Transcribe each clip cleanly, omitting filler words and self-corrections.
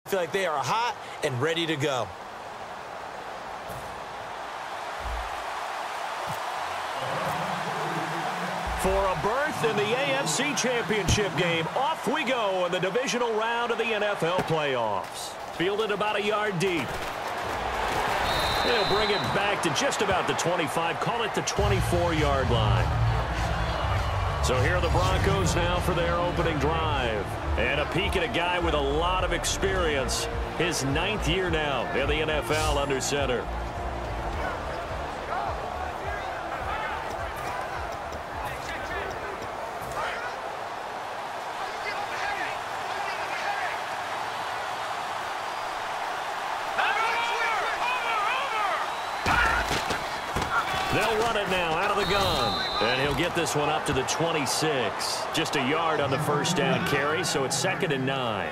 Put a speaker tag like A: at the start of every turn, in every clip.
A: feel like they are hot and ready to go.
B: For a berth in the AFC Championship game, off we go in the divisional round of the NFL playoffs. Fielded about a yard deep. They'll bring it back to just about the 25, call it the 24-yard line. So here are the Broncos now for their opening drive. And a peek at a guy with a lot of experience. His 9th year now in the NFL under center. They'll run it now out of the gun. And he'll get this one up to the 26. Just a yard on the first down carry, so it's 2nd and 9.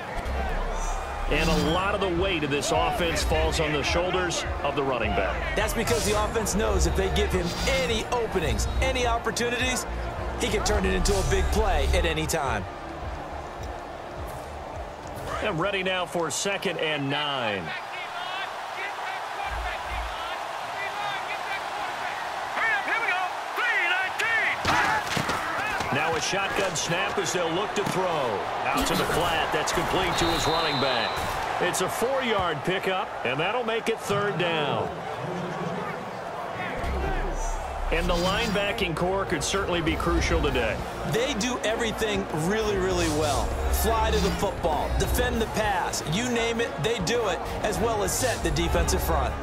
B: And a lot of the weight of this offense falls on the shoulders of the running back.
A: That's because the offense knows if they give him any openings, any opportunities, he can turn it into a big play at any time.
B: And ready now for 2nd and 9. Now a shotgun snap as they'll look to throw. Out to the flat. That's complete to his running back. It's a 4-yard pickup, and that'll make it 3rd down. And the linebacking core could certainly be crucial today.
A: They do everything really, really well. Fly to the football, defend the pass, you name it, they do it, as well as set the defensive front.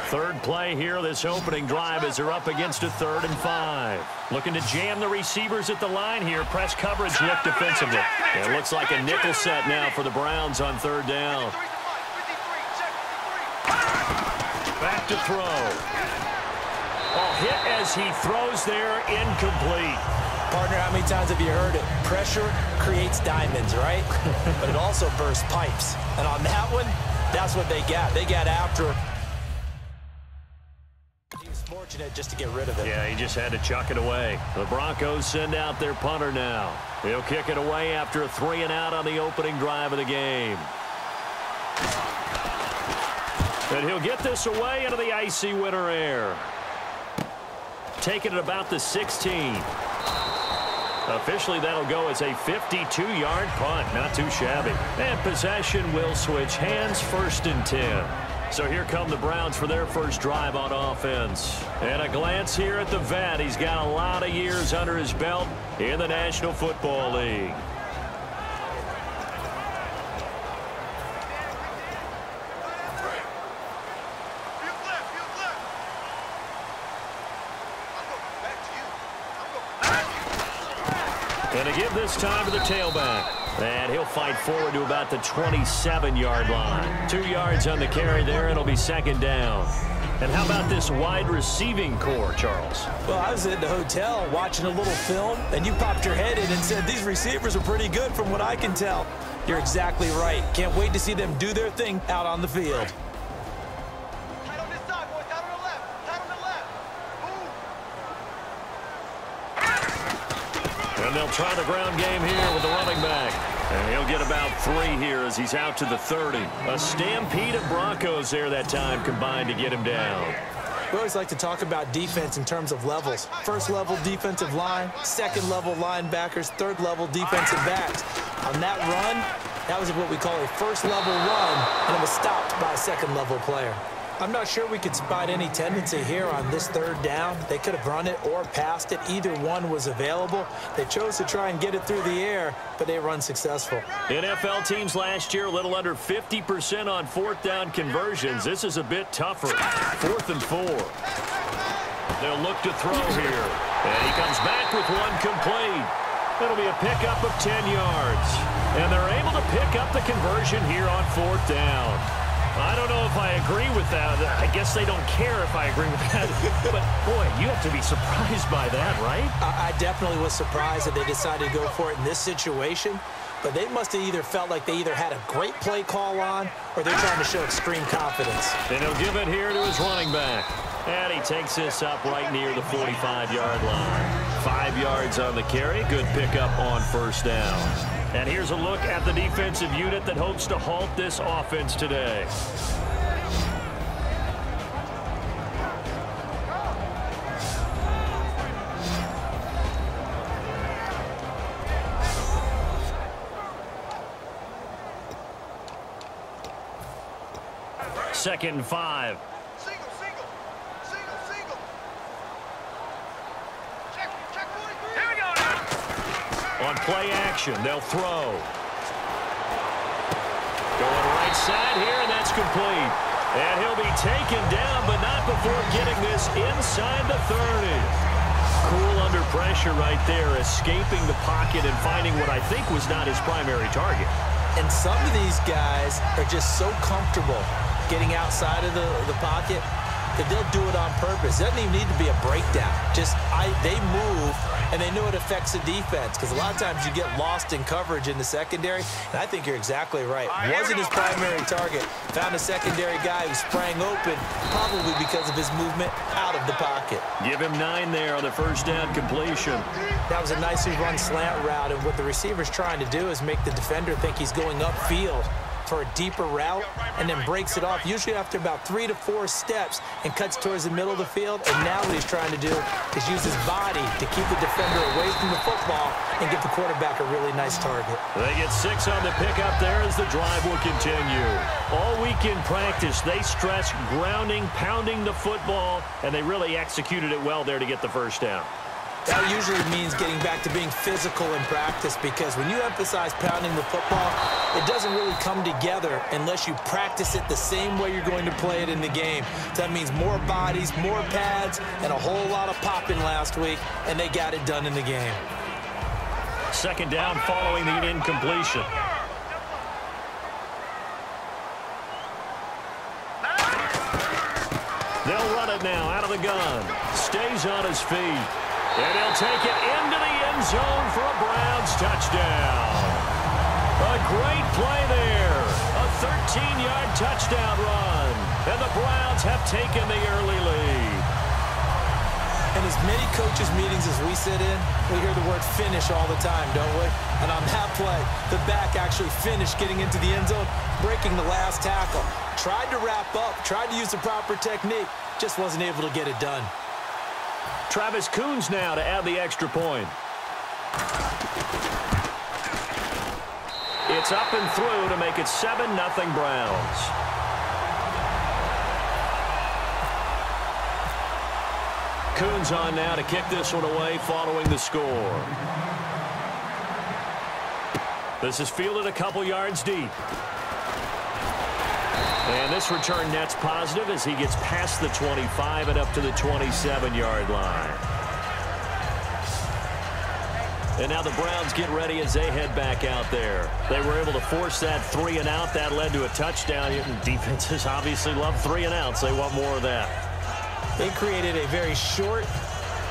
B: Third play here, this opening drive as they're up against a 3rd and 5. Looking to jam the receivers at the line here. Press coverage look defensively. It looks like a nickel set now for the Browns on 3rd down. Back to throw. Oh, hit as he throws there, incomplete.
A: Partner, how many times have you heard it? Pressure creates diamonds, right? But it also bursts pipes. And on that one, that's what they got. They got after it. Fortunate just to get rid of it.
B: Yeah, he just had to chuck it away. The Broncos send out their punter now. He'll kick it away after a 3-and-out on the opening drive of the game. And he'll get this away into the icy winter air. Taking it about the 16. Officially, that'll go as a 52-yard punt. Not too shabby. And possession will switch hands, 1st and 10. So here come the Browns for their first drive on offense. And a glance here at the vet. He's got a lot of years under his belt in the National Football League. And to give this time to the tailback. And he'll fight forward to about the 27-yard line. 2 yards on the carry there. It'll be 2nd down. And how about this wide receiving core, Charles?
A: Well, I was at the hotel watching a little film, and you popped your head in and said these receivers are pretty good from what I can tell. You're exactly right. Can't wait to see them do their thing out on the field.
C: Tight on this side, boys. Tight on the left. Tight on the left. Move.
B: And they'll try the ground game here with the running back. And he'll get about 3 here as he's out to the 30. A stampede of Broncos there that time combined to get him down.
A: We always like to talk about defense in terms of levels. 1st level defensive line, 2nd level linebackers, 3rd level defensive backs. On that run, that was what we call a 1st level run, and it was stopped by a 2nd level player. I'm not sure we could spot any tendency here on this 3rd down. They could have run it or passed it. Either one was available. They chose to try and get it through the air, but they were unsuccessful.
B: NFL teams last year a little under 50% on 4th down conversions. This is a bit tougher. 4th and 4. They'll look to throw here. And he comes back with one complete. It'll be a pickup of 10 yards. And they're able to pick up the conversion here on 4th down. I don't know if I agree with that. I guess they don't care if I agree with that. But, boy, you have to be surprised by that, right?
A: I definitely was surprised that they decided to go for it in this situation. But they must have either felt like they either had a great play call on or they're trying to show extreme confidence.
B: And he'll give it here to his running back. And he takes this up right near the 45-yard line. 5 yards on the carry. Good pickup on first down. And here's a look at the defensive unit that hopes to halt this offense today. Second and 5.
C: Single. Check 43. Here we go now.
B: On play action, they'll throw. Going right side here, and that's complete. And he'll be taken down, but not before getting this inside the 30. Cool under pressure right there, escaping the pocket and finding what I think was not his primary target.
A: And some of these guys are just so comfortable getting outside of the pocket that they'll do it on purpose. It doesn't even need to be a breakdown. They move, and they know it affects the defense, because a lot of times you get lost in coverage in the secondary, and I think you're exactly right. Wasn't his primary target. Found a secondary guy who sprang open, probably because of his movement out of the pocket.
B: Give him 9 there on the first down completion.
A: That was a nicely run slant route, and what the receiver's trying to do is make the defender think he's going upfield for a deeper route, and then breaks it off, usually after about 3 to 4 steps, and cuts towards the middle of the field. And now what he's trying to do is use his body to keep the defender away from the football and give the quarterback a really nice target.
B: They get 6 on the pickup there as the drive will continue. All week in practice, they stress grounding, pounding the football, and they really executed it well there to get the first down.
A: That usually means getting back to being physical in practice, because when you emphasize pounding the football, it doesn't really come together unless you practice it the same way you're going to play it in the game. So that means more bodies, more pads, and a whole lot of popping last week, and they got it done in the game.
B: Second down following the incompletion. They'll run it now out of the gun. Stays on his feet. And he'll take it into the end zone for a Browns touchdown. A great play there. A 13-yard touchdown run. And the Browns have taken the early lead.
A: In as many coaches' meetings as we sit in, we hear the word finish all the time, don't we? And on that play, the back actually finished getting into the end zone, breaking the last tackle. Tried to wrap up, tried to use the proper technique, just wasn't able to get it done.
B: Travis Coons now to add the extra point. It's up and through to make it 7-0 Browns. Coons on now to kick this one away following the score. This is fielded a couple yards deep. And this return net's positive as he gets past the 25 and up to the 27-yard line. And now the Browns get ready as they head back out there. They were able to force that 3 and out. That led to a touchdown. Defenses obviously love 3 and outs. They want more of that.
A: They created a very short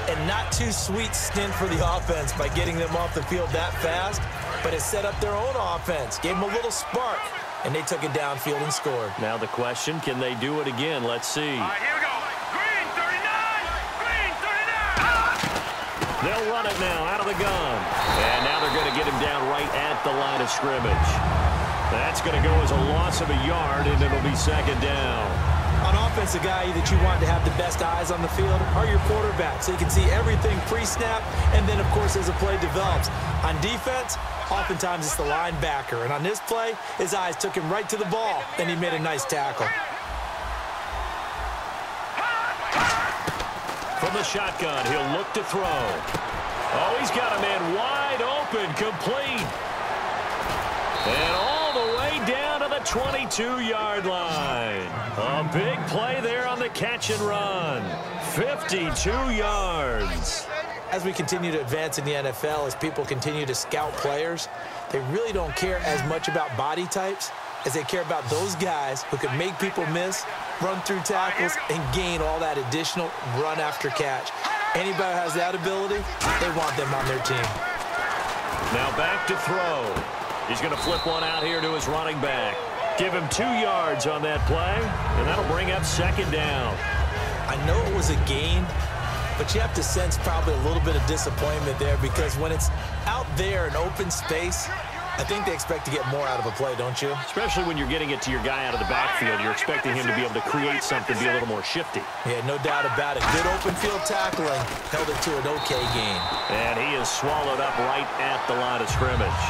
A: and not too sweet stint for the offense by getting them off the field that fast, but it set up their own offense, gave them a little spark, and they took it downfield and scored.
B: Now the question, can they do it again? Let's see.
C: All right, here we go. Green 39! Green 39!
B: They'll run it now out of the gun. And now they're going to get him down right at the line of scrimmage. That's going to go as a loss of a yard, and it'll be second down.
A: On offense, the guy that you want to have the best eyes on the field are your quarterbacks, so you can see everything pre-snap, and then, of course, as the play develops. On defense, oftentimes it's the linebacker, and on this play, his eyes took him right to the ball, and he made a nice tackle.
B: From the shotgun, he'll look to throw. Oh, he's got a man wide open, complete. And all the way down to the 22-yard line. A big play there on the catch and run. 52 yards.
A: As we continue to advance in the NFL, as people continue to scout players, they really don't care as much about body types as they care about those guys who can make people miss, run through tackles, and gain all that additional run after catch. Anybody who has that ability, they want them on their team.
B: Now back to throw. He's going to flip one out here to his running back. Give him 2 yards on that play, and that'll bring up second down.
A: I know it was a gain, but you have to sense probably a little bit of disappointment there because when it's out there in open space, I think they expect to get more out of a play, don't you?
B: Especially when you're getting it to your guy out of the backfield. You're expecting him to be able to create something, be a little more shifty.
A: Yeah, no doubt about it. Good open field tackling. Held it to an okay gain.
B: And he is swallowed up right at the line of scrimmage.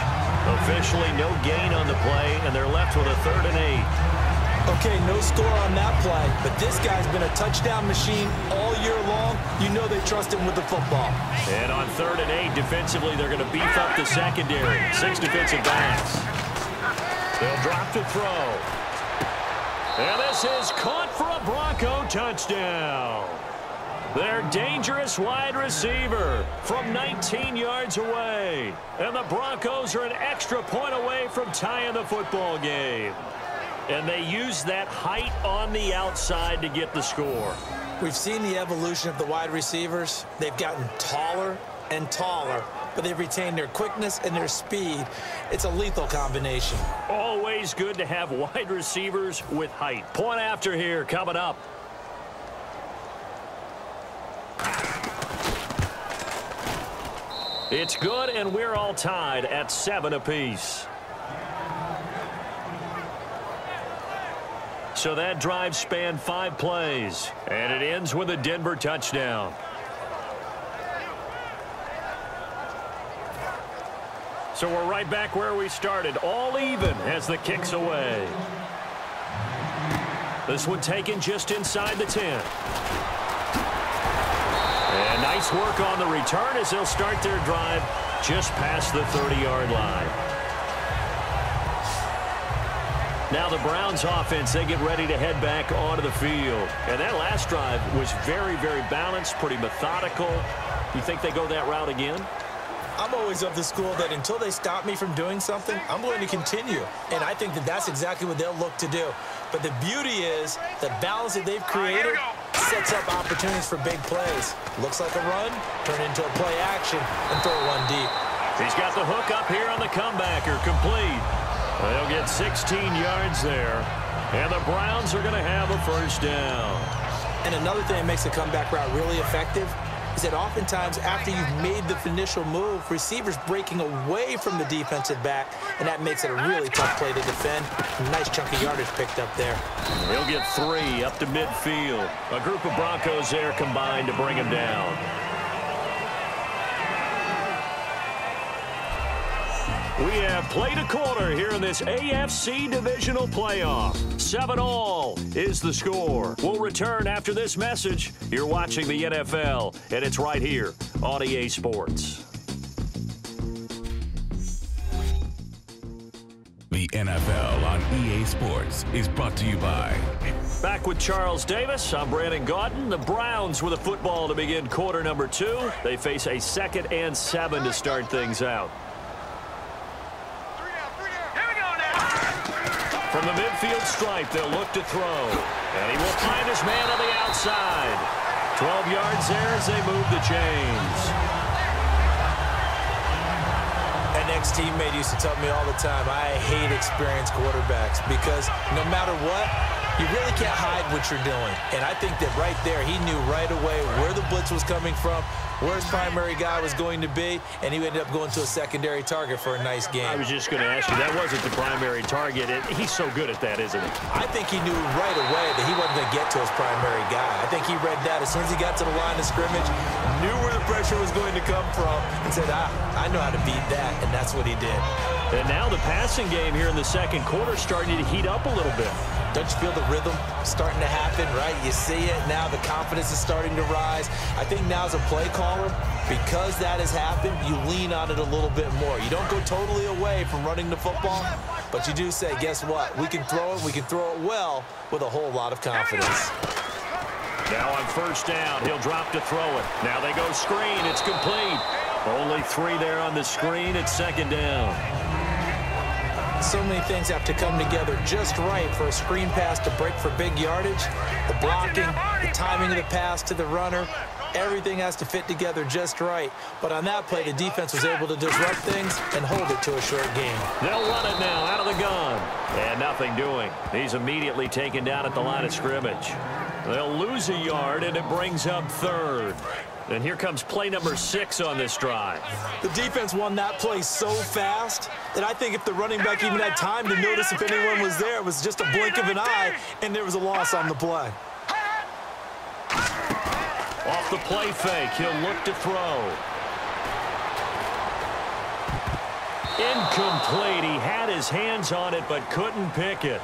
B: Officially no gain on the play, and they're left with a 3rd and 8.
A: Okay, no score on that play, but this guy's been a touchdown machine all year long. You know they trust him with the football.
B: And on 3rd and 8, defensively, they're going to beef up the secondary. 6 defensive backs. They'll drop to throw. And this is caught for a Bronco touchdown. Their dangerous wide receiver from 19 yards away. And the Broncos are an extra point away from tying the football game. And they use that height on the outside to get the score.
A: We've seen the evolution of the wide receivers. They've gotten taller and taller, but they've retained their quickness and their speed. It's a lethal combination.
B: Always good to have wide receivers with height. Point after here coming up. It's good, and we're all tied at 7 apiece. So that drive spanned 5 plays, and it ends with a Denver touchdown. So we're right back where we started, all even as the kick's away. This one taken just inside the 10. And nice work on the return as they'll start their drive just past the 30-yard line. Now the Browns offense, they get ready to head back onto the field. And that last drive was very, very balanced, pretty methodical. You think they go that route again?
A: I'm always of the school that until they stop me from doing something, I'm going to continue. And I think that that's exactly what they'll look to do. But the beauty is the balance that they've created sets up opportunities for big plays. Looks like a run, turn into a play action, and throw one deep.
B: He's got the hook up here on the comebacker, complete. They'll get 16 yards there, and the Browns are going to have a 1st down.
A: And another thing that makes the comeback route really effective is that oftentimes after you've made the initial move, receivers breaking away from the defensive back, and that makes it a really tough play to defend. Nice chunk of yardage picked up there.
B: He'll get 3 up to midfield. A group of Broncos there combined to bring him down. We have played a quarter here in this AFC Divisional playoff. 7-all is the score. We'll return after this message. You're watching the NFL, and it's right here on EA Sports.
D: The NFL on EA Sports is brought to you by...
B: Back with Charles Davis, I'm Brandon Gaudin. The Browns with a football to begin quarter number 2. They face a 2nd and 7 to start things out. From the midfield stripe, they'll look to throw. And he will find his man on the outside. 12 yards there as they move the chains.
A: An ex-teammate used to tell me all the time, I hate experienced quarterbacks because no matter what, you really can't hide what you're doing. And I think that right there, he knew right away where the blitz was coming from, where his primary guy was going to be, and he ended up going to a secondary target for a nice game.
B: I was just going to ask you, that wasn't the primary target. He's so good at that, isn't he?
A: I think he knew right away that he wasn't going to get to his primary guy. I think he read that as soon as he got to the line of scrimmage, knew where the pressure was going to come from, and said, I know how to beat that, and that's what he did.
B: And now the passing game here in the 2nd quarter starting to heat up a little bit.
A: Don't you feel the rhythm starting to happen, right? You see it now. The confidence is starting to rise. I think now as a play caller, because that has happened, you lean on it a little bit more. You don't go totally away from running the football, but you do say, guess what? We can throw it. We can throw it well with a whole lot of confidence.
B: Now on 1st down, he'll drop to throw it. Now they go screen. It's complete. Only 3 there on the screen. It's 2nd down.
A: So many things have to come together just right for a screen pass to break for big yardage. The blocking, the timing of the pass to the runner, everything has to fit together just right. But on that play, the defense was able to disrupt things and hold it to a short game.
B: They'll run it now out of the gun. And nothing doing. He's immediately taken down at the line of scrimmage. They'll lose a yard, and it brings up third. And here comes play number 6 on this drive.
A: The defense won that play so fast that I think if the running back even had time to notice if anyone was there, it was just a blink of an eye, and there was a loss on the play.
B: Off the play fake, he'll look to throw. Incomplete. He had his hands on it but couldn't pick it.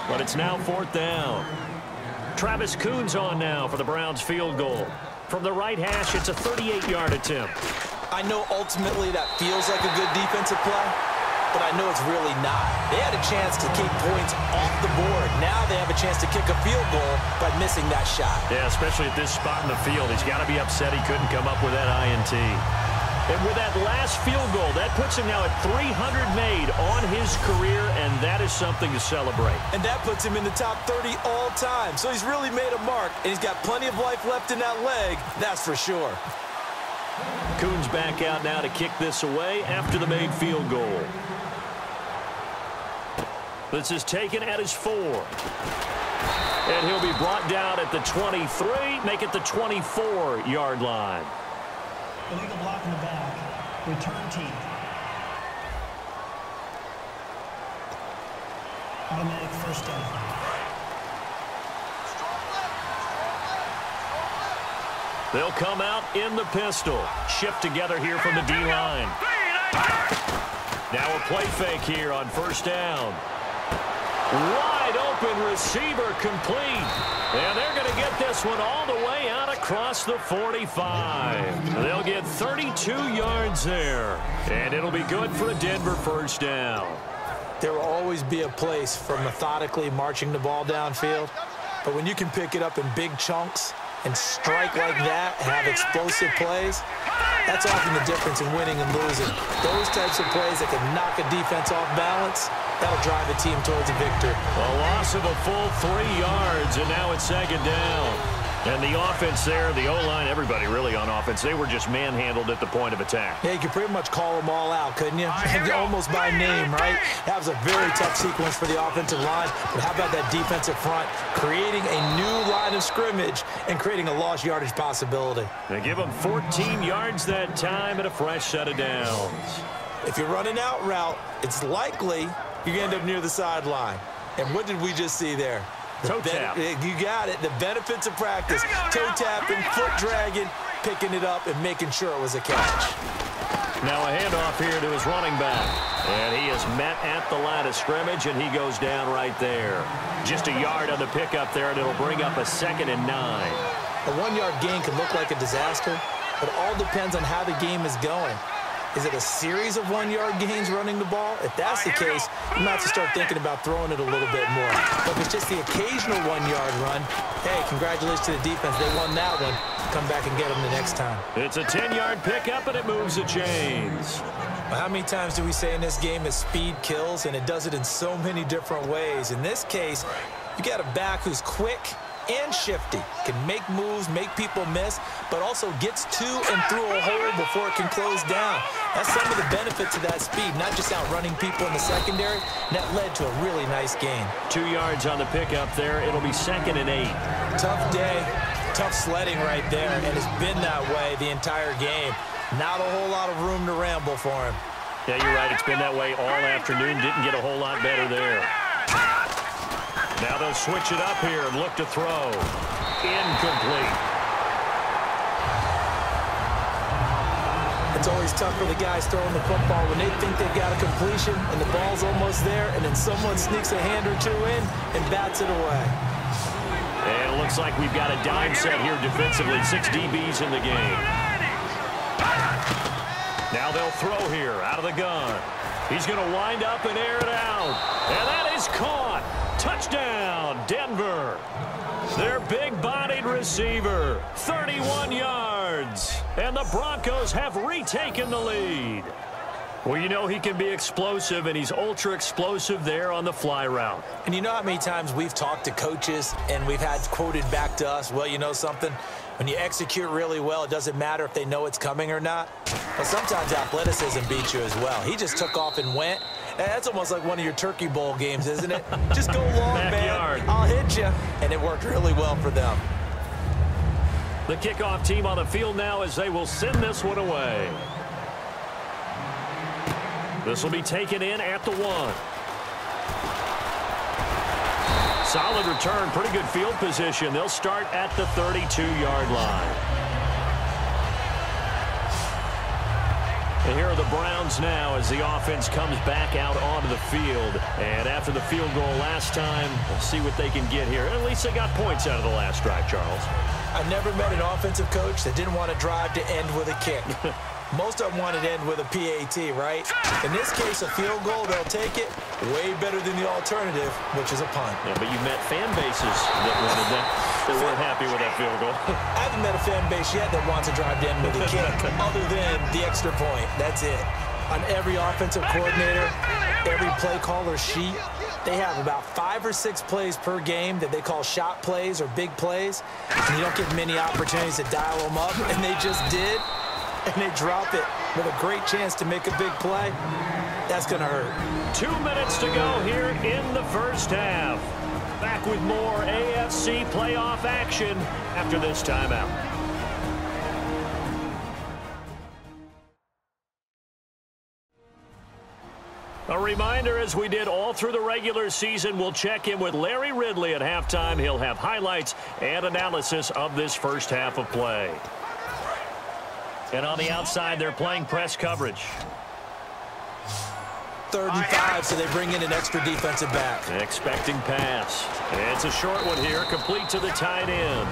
B: But it's now 4th down. Travis Coons on now for the Browns field goal. From the right hash, it's a 38-yard attempt.
A: I know ultimately that feels like a good defensive play, but I know it's really not. They had a chance to keep points off the board. Now they have a chance to kick a field goal by missing that shot.
B: Yeah, especially at this spot in the field. He's got to be upset he couldn't come up with that INT. And with that last field goal, that puts him now at 300 made on his career, and that is something to celebrate.
A: And that puts him in the top 30 all time. So he's really made a mark, and he's got plenty of life left in that leg, that's for sure.
B: Coons back out now to kick this away after the made field goal. This is taken at his 4. And he'll be brought down at the 23, make it the 24-yard line.
E: Illegal block in the back. Return team. Automatic first down.
B: They'll come out in the pistol. Shift together here from the D-line. Now a play fake here on first down. Wide open receiver complete. And they're going to get this one all the way out across the 45. They'll get 32 yards there. And it'll be good for a Denver first down.
A: There will always be a place for methodically marching the ball downfield. But when you can pick it up in big chunks and strike like that and have explosive plays, that's often the difference in winning and losing. Those types of plays that can knock a defense off balance, that'll drive a team towards a victory.
B: A loss of a full 3 yards, and now it's 2nd down. And the offense there, the O-line, everybody really on offense, they were just manhandled at the point of attack.
A: Yeah, you could pretty much call them all out, couldn't you? Almost by name, right? That was a very tough sequence for the offensive line. But how about that defensive front creating a new line of scrimmage and creating a lost yardage possibility?
B: They give them 14 yards that time and a fresh set of downs.
A: If you're running out route, it's likely you're going to end up near the sideline. And what did we just see there?
B: Toe tap.
A: You got it. The benefits of practice. Toe tapping, foot dragging, picking it up, and making sure it was a catch.
B: Now a handoff here to his running back. And he is met at the line of scrimmage, and he goes down right there. Just a yard on the pickup there, and it'll bring up a 2nd and 9.
A: A 1-yard gain can look like a disaster, but it all depends on how the game is going. Is it a series of 1-yard gains running the ball? If that's the case, you might have to start thinking about throwing it a little bit more. But if it's just the occasional 1-yard run, hey, congratulations to the defense. They won that one. Come back and get them the next time.
B: It's a 10-yard pickup, and it moves the chains.
A: Well, how many times do we say in this game that speed kills, and it does it in so many different ways? In this case, you got a back who's quick and shifty, can make moves, make people miss, but also gets to and through a hole before it can close down. That's some of the benefits of that speed, not just outrunning people in the secondary, and that led to a really nice gain.
B: 2 yards on the pickup there. It'll be 2nd and 8.
A: Tough day, tough sledding right there, and it's been that way the entire game. Not a whole lot of room to ramble for him.
B: Yeah, you're right. It's been that way all afternoon. Didn't get a whole lot better there. Now they'll switch it up here and look to throw. Incomplete.
A: It's always tough for the guys throwing the football when they think they've got a completion and the ball's almost there, and then someone sneaks a hand or two in and bats it away.
B: And it looks like we've got a dime set here defensively. 6 DBs in the game. Now they'll throw here out of the gun. He's going to wind up and air it out. And that is caught. Touchdown, Denver. Their big-bodied receiver, 31 yards. And the Broncos have retaken the lead. Well, you know he can be explosive, and he's ultra-explosive there on the fly route.
A: And you know how many times we've talked to coaches and we've had quoted back to us, well, you know something? When you execute really well, it doesn't matter if they know it's coming or not. But sometimes athleticism beats you as well. He just took off and went. That's almost like one of your Turkey Bowl games, isn't it? Just go long,
B: Backyard.
A: man. I'll hit you. And it worked really well for them.
B: The kickoff team on the field now as they will send this one away. This will be taken in at the 1. Solid return, pretty good field position. They'll start at the 32-yard line. And here are the Browns now as the offense comes back out onto the field. And after the field goal last time, we'll see what they can get here. At least they got points out of the last drive, Charles.
A: I've never met an offensive coach that didn't want to drive to end with a kick. Most of them want to end with a PAT, right? In this case, a field goal, they'll take it. Way better than the alternative, which is a punt.
B: Yeah, but you met fan bases that wanted that. They weren't happy with that field goal.
A: I haven't met a fan base yet that wants to drive to end with a kick, other than the extra point. That's it. On every offensive coordinator, every play caller sheet, they have about 5 or 6 plays per game that they call shot plays or big plays. And you don't get many opportunities to dial them up, and they just did. And they drop it with a great chance to make a big play. That's going to hurt.
B: 2 minutes to go here in the first half. Back with more AFC playoff action after this timeout. A reminder, as we did all through the regular season, we'll check in with Larry Ridley at halftime. He'll have highlights and analysis of this first half of play. And on the outside, they're playing press coverage.
A: 3rd and 5, so they bring in an extra defensive back.
B: Expecting pass. It's a short one here, complete to the tight end.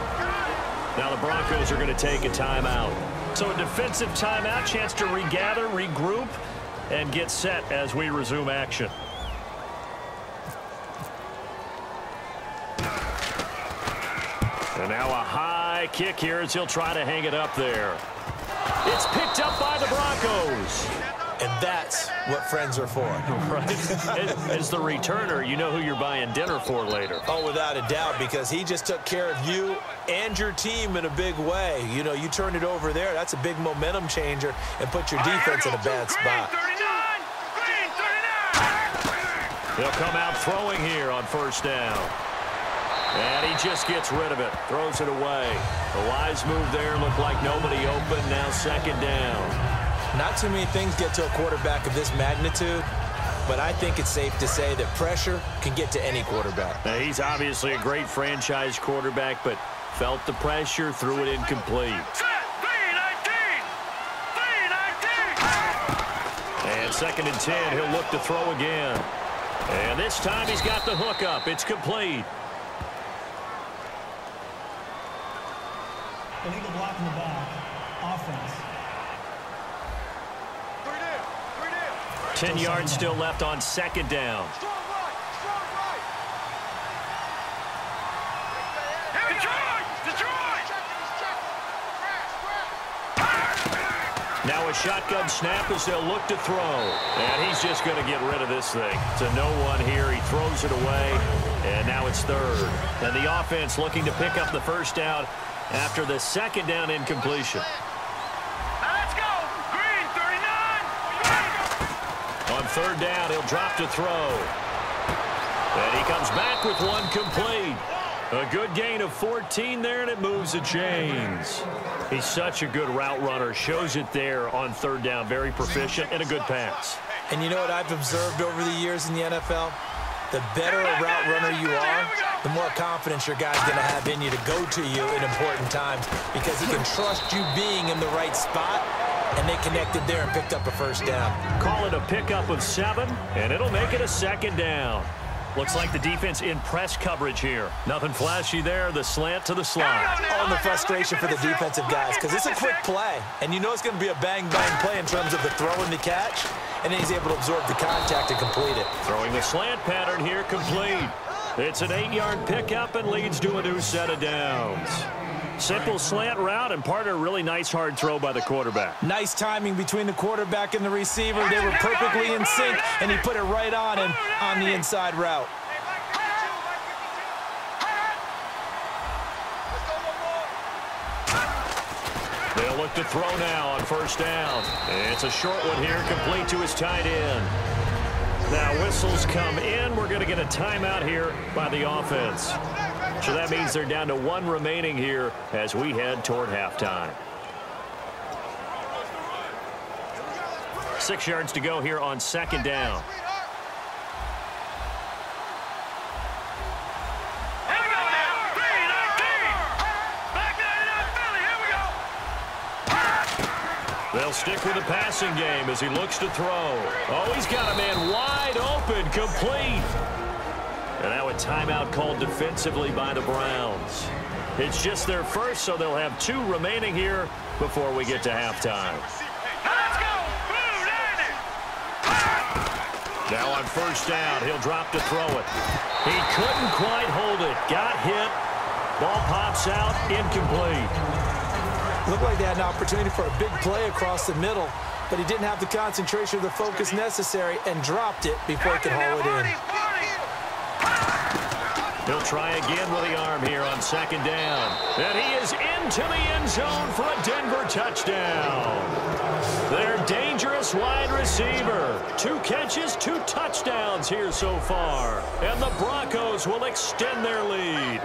B: Now the Broncos are going to take a timeout. So a defensive timeout, chance to regather, regroup, and get set as we resume action. And now a high kick here as he'll try to hang it up there. It's picked up by the Broncos.
A: And that's what friends are for.
B: Right. As the returner, you know who you're buying dinner for later.
A: Oh, without a doubt, because he just took care of you and your team in a big way. You know, you turned it over there. That's a big momentum changer and put your defense in a bad spot.
B: He'll come out throwing here on first down. And he just gets rid of it, throws it away. The wise move there, looked like nobody open, now 2nd down.
A: Not too many things get to a quarterback of this magnitude, but I think it's safe to say that pressure can get to any quarterback.
B: Now, he's obviously a great franchise quarterback, but felt the pressure, threw it incomplete. And 2nd and 10, he'll look to throw again. And this time he's got the hook up. It's complete.
E: Illegal block in the back. Offense.
B: 10 yards still left on 2nd down. Now a shotgun snap as they'll look to throw. And he's just going to get rid of this thing. To no one here. He throws it away. And now it's 3rd. And the offense looking to pick up the first down after the 2nd down incompletion.
C: Let's go. Green 39.
B: On 3rd down, he'll drop to throw. And he comes back with one complete. A good gain of 14 there, and it moves the chains. He's such a good route runner. Shows it there on 3rd down. Very proficient and a good pass.
A: And you know what I've observed over the years in the NFL? The better a route runner you are, the more confidence your guy's going to have in you to go to you in important times because he can trust you being in the right spot, and they connected there and picked up a first down.
B: Call it a pickup of 7, and it'll make it a 2nd down. Looks like the defense in press coverage here. Nothing flashy there, the slant to the slot.
A: On the frustration for the defensive guys because it's a quick play, and you know it's going to be a bang-bang play in terms of the throw and the catch, and then he's able to absorb the contact and complete it.
B: Throwing the slant pattern here, complete. It's an 8-yard pickup and leads to a new set of downs. Simple slant route and part of a really nice hard throw by the quarterback.
A: Nice timing between the quarterback and the receiver. They were perfectly in sync, and he put it right on him on the inside route.
B: look to throw now on first down. It's a short one here, complete to his tight end. Now whistles come in. We're going to get a timeout here by the offense. So that means they're down to one remaining here as we head toward halftime. 6 yards to go here on second down. They'll stick with the passing game as he looks to throw. Oh, he's got a man wide open, complete. And now a timeout called defensively by the Browns. It's just their first, so they'll have 2 remaining here before we get to halftime.
C: Let's go!
B: Now on first down, he'll drop to throw it. He couldn't quite hold it. Got hit. Ball pops out, incomplete.
A: Looked like they had an opportunity for a big play across the middle, but he didn't have the concentration or the focus necessary and dropped it before he could haul it in.
B: He'll try again with the arm here on second down. And he is into the end zone for a Denver touchdown. Their dangerous wide receiver. 2 catches, 2 touchdowns here so far. And the Broncos will extend their lead.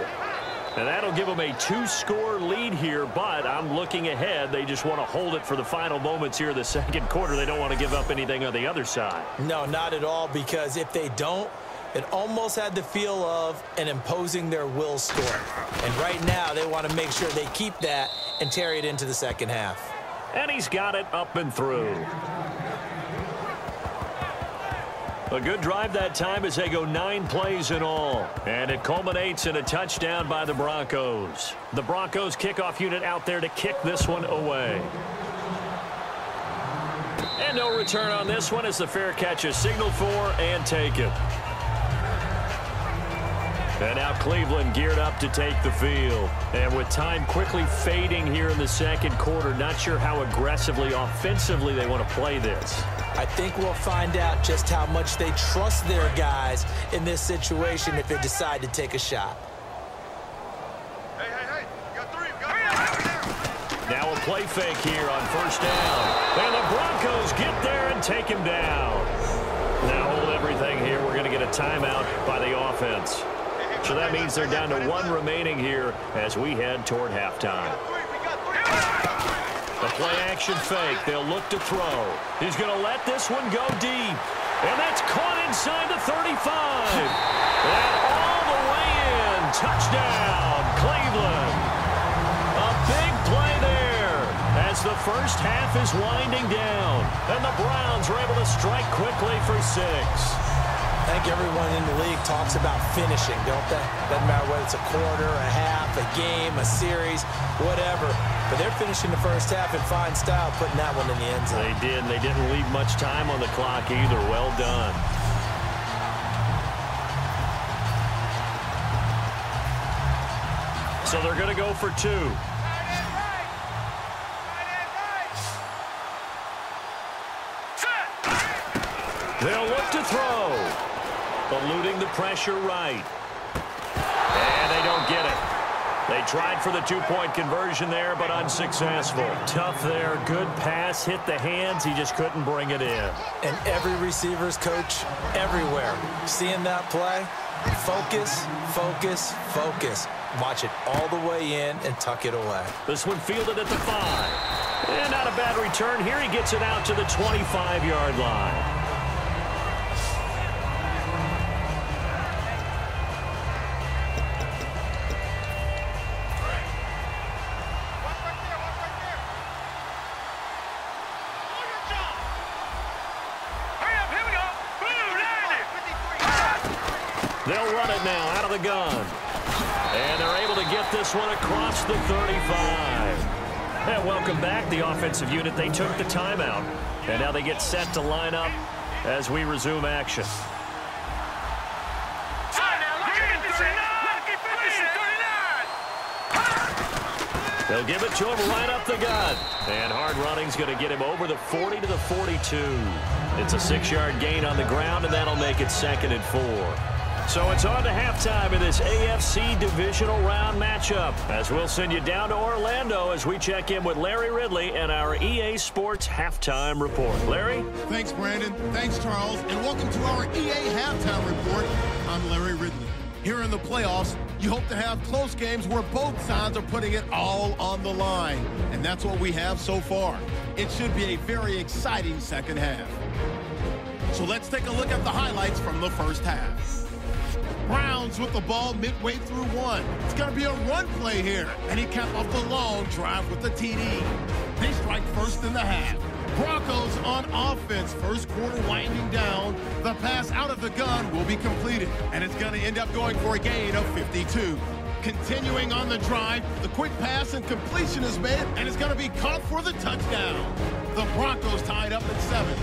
B: And that'll give them a 2-score lead here, but I'm looking ahead. They just want to hold it for the final moments here in the second quarter. They don't want to give up anything on the other side.
A: No, not at all, because if they don't, it almost had the feel of an imposing their will score. And right now, they want to make sure they keep that and carry it into the second half.
B: And he's got it up and through. A good drive that time as they go 9 plays in all. And it culminates in a touchdown by the Broncos. The Broncos kickoff unit out there to kick this one away. And no return on this one as the fair catch is signaled for and taken. And now Cleveland geared up to take the field. And with time quickly fading here in the second quarter, not sure how aggressively, offensively they want to play this.
A: I think we'll find out just how much they trust their guys in this situation if they decide to take a shot.
C: Hey, you got 3.
B: Now a play fake here on first down. And the Broncos get there and take him down. Now hold everything here. We're going to get a timeout by the offense. So that means they're down to 1 remaining here as we head toward halftime. The play-action fake. They'll look to throw. He's going to let this one go deep. And that's caught inside the 35. And all the way in. Touchdown, Cleveland. A big play there as the first half is winding down. And the Browns are able to strike quickly for 6.
A: I think everyone in the league talks about finishing, don't they? Doesn't matter whether it's a quarter, a half, a game, a series, whatever. But they're finishing the first half in fine style, putting that one in the end zone.
B: They did, and they didn't leave much time on the clock either. Well done. So they're going to go for 2. They'll look to throw. Eluding the pressure right. And they don't get it. They tried for the 2-point conversion there, but unsuccessful. Tough there. Good pass. Hit the hands. He just couldn't bring it in.
A: And every receiver's coach everywhere. Seeing that play, focus, focus, focus. Watch it all the way in and tuck it away.
B: This one fielded at the 5. And not a bad return. Here he gets it out to the 25-yard line. They'll run it now out of the gun. And they're able to get this one across the 35. And welcome back, the offensive unit. They took the timeout. And now they get set to line up as we resume action. They'll give it to him right up the gut. And hard running's going to get him over the 40 to the 42. It's a 6-yard gain on the ground, and that'll make it 2nd and 4. So it's on to halftime in this AFC Divisional Round matchup, as we'll send you down to Orlando as we check in with Larry Ridley and our EA Sports Halftime Report. Larry?
F: Thanks, Brandon. Thanks, Charles. And welcome to our EA Halftime Report. I'm Larry Ridley. Here in the playoffs, you hope to have close games where both sides are putting it all on the line. And that's what we have so far. It should be a very exciting second half. So let's take a look at the highlights from the first half. Browns with the ball midway through one. It's going to be a run play here. And he capped off the long drive with the TD. They strike first in the half. Broncos on offense. First quarter winding down. The pass out of the gun will be completed. And it's going to end up going for a gain of 52. Continuing on the drive, the quick pass and completion is made. And it's going to be caught for the touchdown. The Broncos tied up at 7.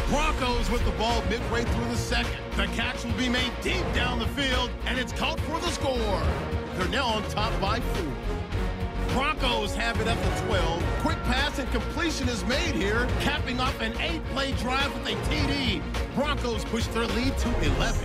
F: Broncos with the ball midway through the second. The catch will be made deep down the field, and it's caught for the score. They're now on top by 4. Broncos have it at the 12. Quick pass and completion is made here, capping off an 8-play drive with a TD. Broncos push their lead to 11.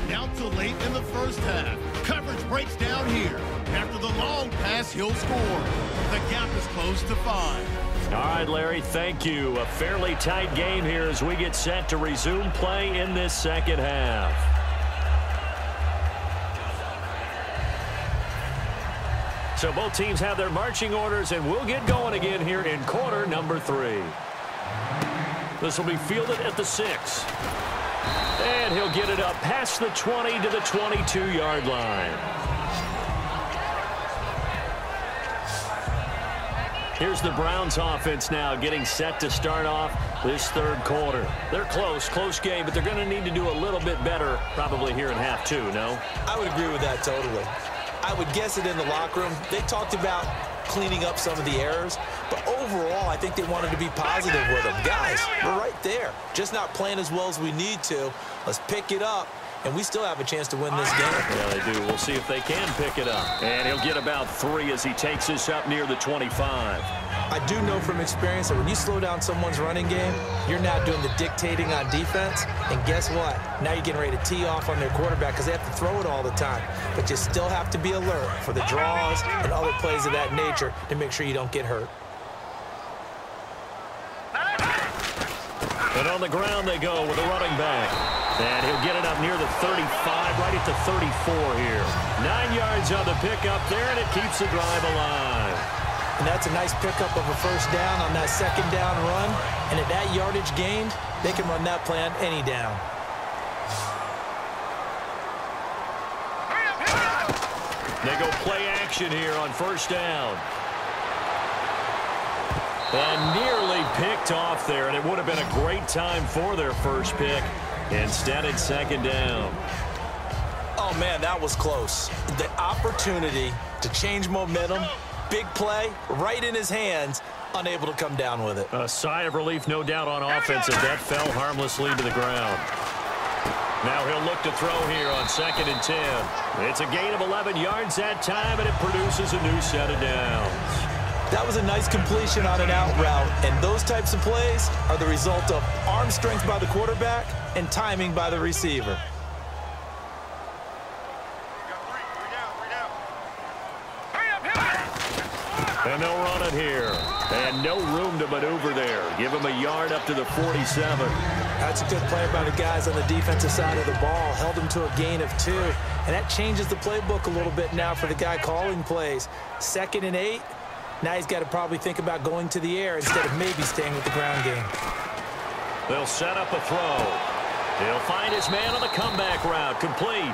F: Now to late in the first half. Coverage breaks down here. After the long pass, he'll score. The gap is closed to 5.
B: All right, Larry, thank you. A fairly tight game here as we get set to resume play in this second half. So both teams have their marching orders, and we'll get going again here in quarter number 3. This will be fielded at the 6. And he'll get it up past the 20 to the 22-yard line. Here's the Browns offense now getting set to start off this third quarter. They're close game, but they're going to need to do a little bit better probably here in half 2, no?
A: I would agree with that totally. I would guess it in the locker room. They talked about cleaning up some of the errors, but overall, I think they wanted to be positive with them. Guys, we're right there. Just not playing as well as we need to. Let's pick it up. And we still have a chance to win this game.
B: Yeah, they do. We'll see if they can pick it up. And he'll get about 3 as he takes this up near the 25.
A: I do know from experience that when you slow down someone's running game, you're now doing the dictating on defense. And guess what? Now you're getting ready to tee off on their quarterback because they have to throw it all the time. But you still have to be alert for the draws and other plays of that nature to make sure you don't get hurt.
B: And on the ground they go with a running back. And he'll get it up near the 35, right at the 34 here. 9 yards on the pickup there, and it keeps the drive alive.
A: And that's a nice pickup of a first down on that second down run. And at that yardage gained, they can run that play on any down.
B: They go play action here on first down. And nearly picked off there, and it would have been a great time for their first pick. Instead, it's second down.
A: Oh, man, that was close. The opportunity to change momentum, big play, right in his hands, unable to come down with it.
B: A sigh of relief, no doubt, on offense as that fell harmlessly to the ground. Now he'll look to throw here on 2nd and 10. It's a gain of 11 yards that time, and it produces a new set of downs.
A: That was a nice completion on an out route, and those types of plays are the result of arm strength by the quarterback and timing by the receiver.
B: And they'll run it here. And no room to maneuver there. Give him a yard up to the 47.
A: That's a good play by the guys on the defensive side of the ball. Held him to a gain of 2. And that changes the playbook a little bit now for the guy calling plays. 2nd and 8. Now he's got to probably think about going to the air instead of maybe staying with the ground game.
B: They'll set up a throw. He'll find his man on the comeback route. Complete.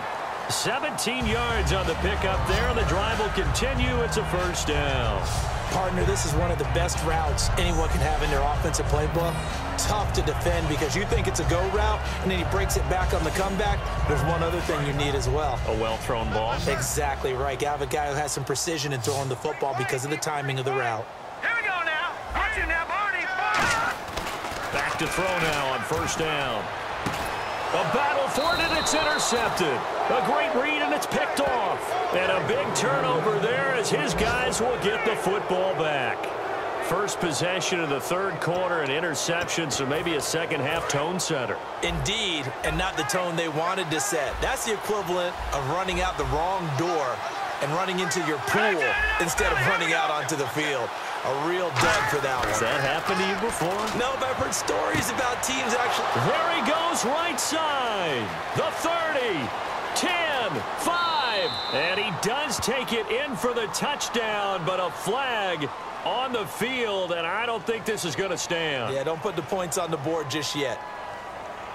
B: 17 yards on the pickup there, and the drive will continue. It's a first down.
A: Partner, this is one of the best routes anyone can have in their offensive playbook. Tough to defend because you think it's a go route, and then he breaks it back on the comeback. There's one other thing you need as well.
B: A well-thrown ball.
A: Exactly right. You have a guy who has some precision in throwing the football because of the timing of the route.
C: Here we go now. Watch it now, Barney.
B: Back to throw now on first down. A battle for it, and it's intercepted. A great read, and it's picked off. And a big turnover there as his guys will get the football back. first possession of the third quarter, an interception, so maybe a second-half tone setter.
A: Indeed, and not the tone they wanted to set. That's the equivalent of running out the wrong door and running into your pool instead of running out onto the field. A real dud for that one.
B: Has that happened to you before?
A: No, but I've heard stories about teams actually.
B: There he goes, right side. The 30, 10, 5. And he does take it in for the touchdown, but a flag on the field, and I don't think this is going to stand.
A: Yeah, don't put the points on the board just yet.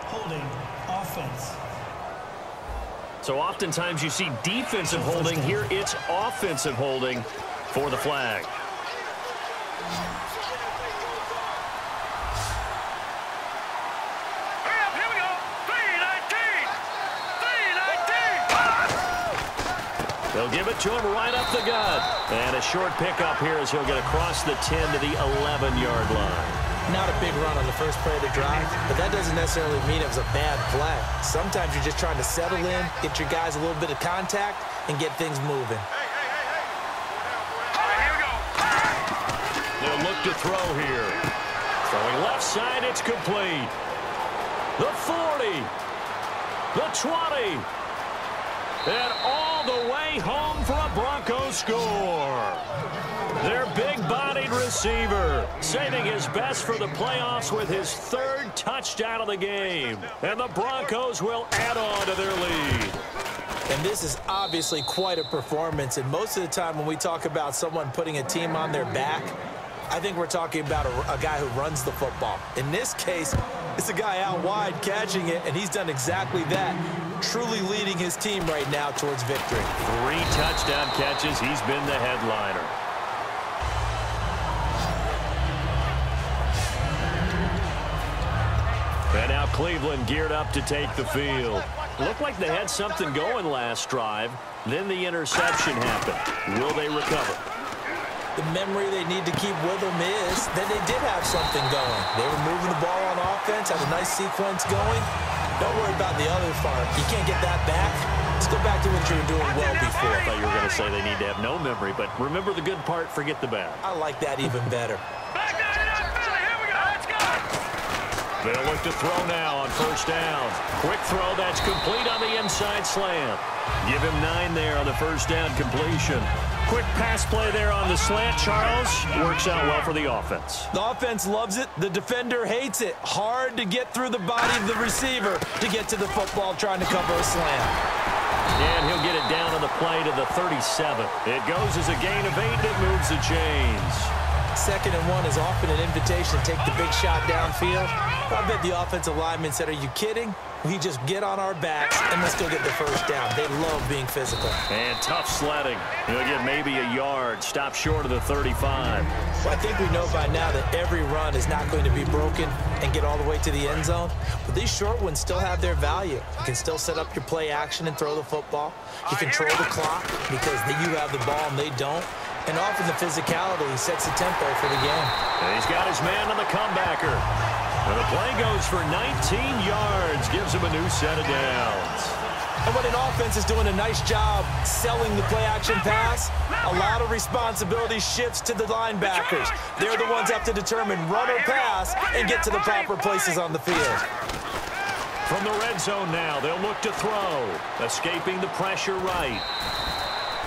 E: Holding, offense.
B: So oftentimes you see defensive holding. Here it's offensive holding for the flag.
C: Here we go. 319. 319.
B: They'll give it to him right up the gut. And a short pickup here as he'll get across the 10 to the 11-yard line.
A: Not a big run on the first play of the drive, but that doesn't necessarily mean it was a bad play. Sometimes you're just trying to settle in, get your guys a little bit of contact, and get things moving.
C: All right, here we go.
B: They'll look to throw here. Throwing left side, it's complete. The 40, the 20, and all the way home for a Broncos score. Their big-bodied receiver saving his best for the playoffs with his third touchdown of the game. And the Broncos will add on to their lead.
A: And this is obviously quite a performance. And most of the time when we talk about someone putting a team on their back, I think we're talking about a guy who runs the football. In this case, it's a guy out wide catching it, and he's done exactly that, truly leading his team right now towards victory.
B: 3 touchdown catches. He's been the headliner. And now Cleveland geared up to take the field. Looked like they had something going last drive. Then the interception happened. Will they recover?
A: The memory they need to keep with them is that they did have something going. They were moving the ball on offense, had a nice sequence going. Don't worry about the other part. You can't get that back. Let's go back to what you were doing well before.
B: I thought you were going to say they need to have no memory, but remember the good part, forget the bad.
A: I like that even better.
C: Back down to that Philly. Here we go. Let's go.
B: They'll look to throw now on first down. Quick throw, that's complete on the inside slant. Give him 9 there on the first down completion. Quick pass play there on the slant, Charles. Works out well for the offense.
A: The offense loves it. The defender hates it. Hard to get through the body of the receiver to get to the football trying to cover a slant.
B: And he'll get it down on the play to the 37. It goes as a gain of 8 that moves the chains.
A: 2nd and 1 is often an invitation to take the big shot downfield. I bet the offensive linemen said, are you kidding? We just get on our backs and let's go get the first down. They love being physical.
B: And tough sledding. He'll get maybe a yard. Stop short of the 35.
A: Well, I think we know by now that every run is not going to be broken and get all the way to the end zone. But these short ones still have their value. You can still set up your play action and throw the football. You control the clock because you have the ball and they don't. And often the physicality sets the tempo for the game.
B: And he's got his man on the comebacker. And the play goes for 19 yards. Gives him a new set of downs.
A: And when an offense is doing a nice job selling the play-action pass, a lot of responsibility shifts to the linebackers. They're the ones have to determine run or pass and get to the proper places on the field.
B: From the red zone now, they'll look to throw. Escaping the pressure right.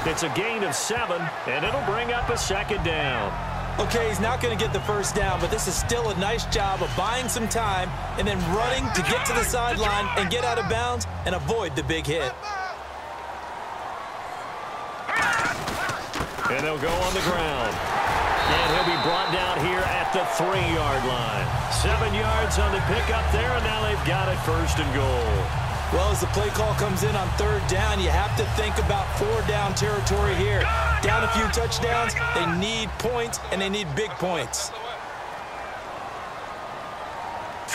B: It's a gain of 7, and it'll bring up a 2nd down.
A: Okay, he's not going to get the first down, but this is still a nice job of buying some time and then running to get to the sideline and get out of bounds and avoid the big hit.
B: And they'll go on the ground. And he'll be brought down here at the 3-yard line. 7 yards on the pickup there, and now they've got it 1st and goal.
A: Well, as the play call comes in on 3rd down, you have to think about 4-down territory here. Down a few touchdowns, they need points, and they need big points.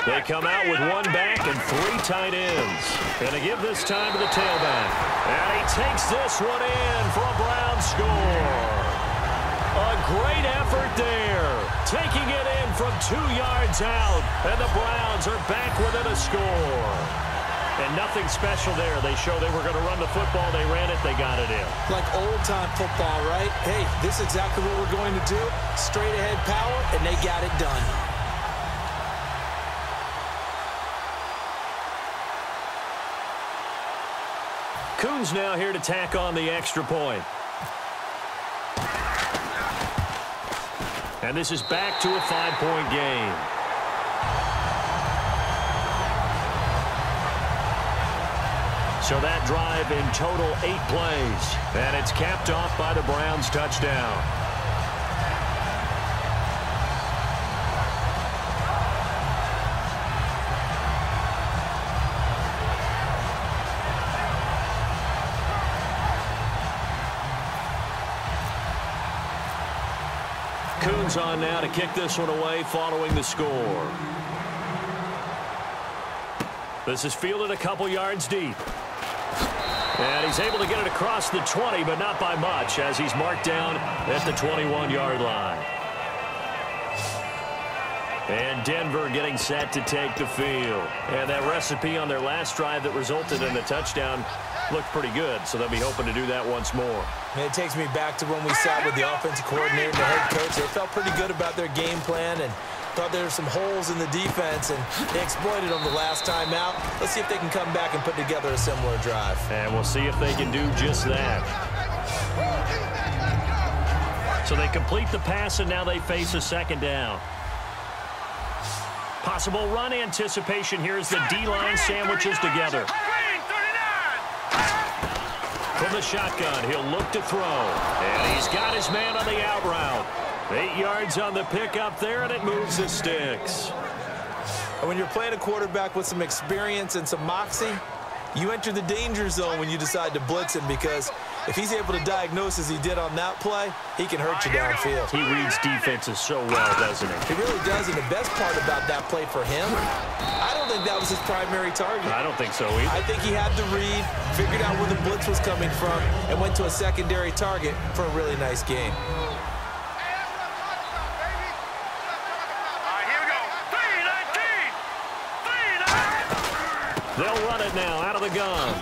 B: They come out with 1 back and 3 tight ends. And they give this time to the tailback. And he takes this one in for a Brown score. A great effort there. Taking it in from 2 yards out. And the Browns are back within a score. And nothing special there. They showed they were going to run the football. They ran it. They got it in.
A: Like old-time football, right? Hey, this is exactly what we're going to do. Straight-ahead power, and they got it done.
B: Coons now here to tack on the extra point. And this is back to a 5-point game. So that drive in total 8 plays. And it's capped off by the Browns' touchdown. Coons on now to kick this one away following the score. This is fielded a couple yards deep. And he's able to get it across the 20, but not by much, as he's marked down at the 21-yard line. And Denver getting set to take the field. And that recipe on their last drive that resulted in the touchdown looked pretty good, so they'll be hoping to do that once more.
A: And it takes me back to when we sat with the offensive coordinator and the head coach. They felt pretty good about their game plan and thought there were some holes in the defense, and they exploited them the last time out. Let's see if they can come back and put together a similar drive.
B: And we'll see if they can do just that. So they complete the pass, and now they face a second down. Possible run anticipation here as the D-line sandwiches together. From the shotgun, he'll look to throw. And he's got his man on the out route. 8 yards on the pickup there, and it moves the sticks.
A: And when you're playing a quarterback with some experience and some moxie, you enter the danger zone when you decide to blitz him, because if he's able to diagnose as he did on that play, he can hurt you downfield.
B: He reads defenses so well, doesn't he?
A: He really does, and the best part about that play for him, I don't think that was his primary target.
B: I don't think so either.
A: I think he had to read, figured out where the blitz was coming from, and went to a secondary target for a really nice game.
B: They'll run it now out of the gun.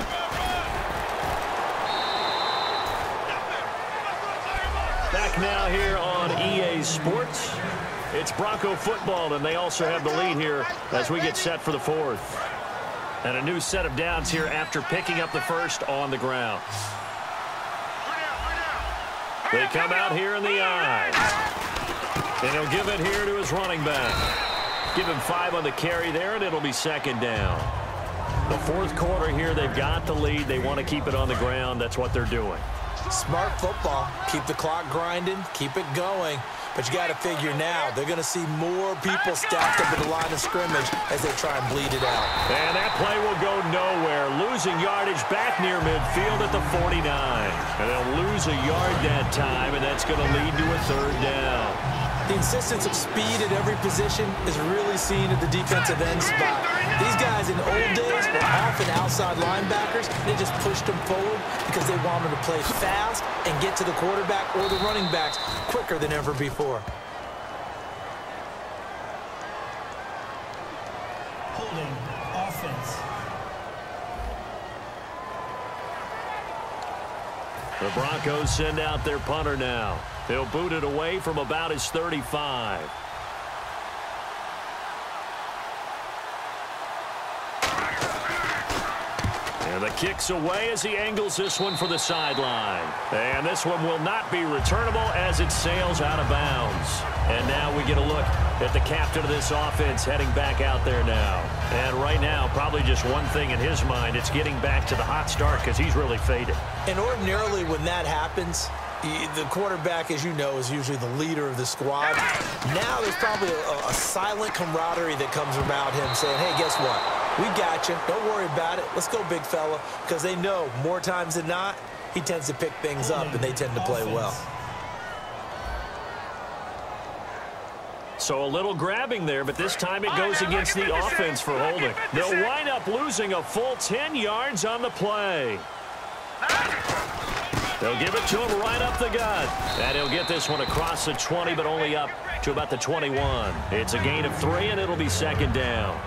B: Back now here on EA Sports. It's Bronco football, and they also have the lead here as we get set for the fourth. And a new set of downs here after picking up the first on the ground. They come out here in the eye. And he'll give it here to his running back. Give him 5 on the carry there, and it'll be second down. The fourth quarter here, they've got the lead. They want to keep it on the ground. That's what they're doing.
A: Smart football. Keep the clock grinding. Keep it going. But you got to figure now, they're going to see more people stacked up at the line of scrimmage as they try and bleed it out.
B: And that play will go nowhere. Losing yardage back near midfield at the 49. And they'll lose a yard that time, and that's going to lead to a third down.
A: The insistence of speed at every position is really seen at the defensive end spot. These guys in the old days were often outside linebackers. They just pushed them forward because they wanted to play fast and get to the quarterback or the running backs quicker than ever before.
E: Holding offense.
B: The Broncos send out their punter now. They'll boot it away from about his 35. And the kick's away as he angles this one for the sideline. And this one will not be returnable as it sails out of bounds. And now we get a look at the captain of this offense heading back out there now. And right now, probably just one thing in his mind. It's getting back to the hot start because he's really faded.
A: And ordinarily when that happens, the quarterback, as you know, is usually the leader of the squad. Now there's probably a silent camaraderie that comes about him saying, hey, guess what? We got you. Don't worry about it. Let's go, big fella. Because they know more times than not, he tends to pick things up, and they tend to play well.
B: So a little grabbing there, but this time it goes against the offense for holding. They'll wind up losing a full 10 yards on the play. They'll give it to him right up the gut. And he'll get this one across the 20, but only up to about the 21. It's a gain of 3, and it'll be second down.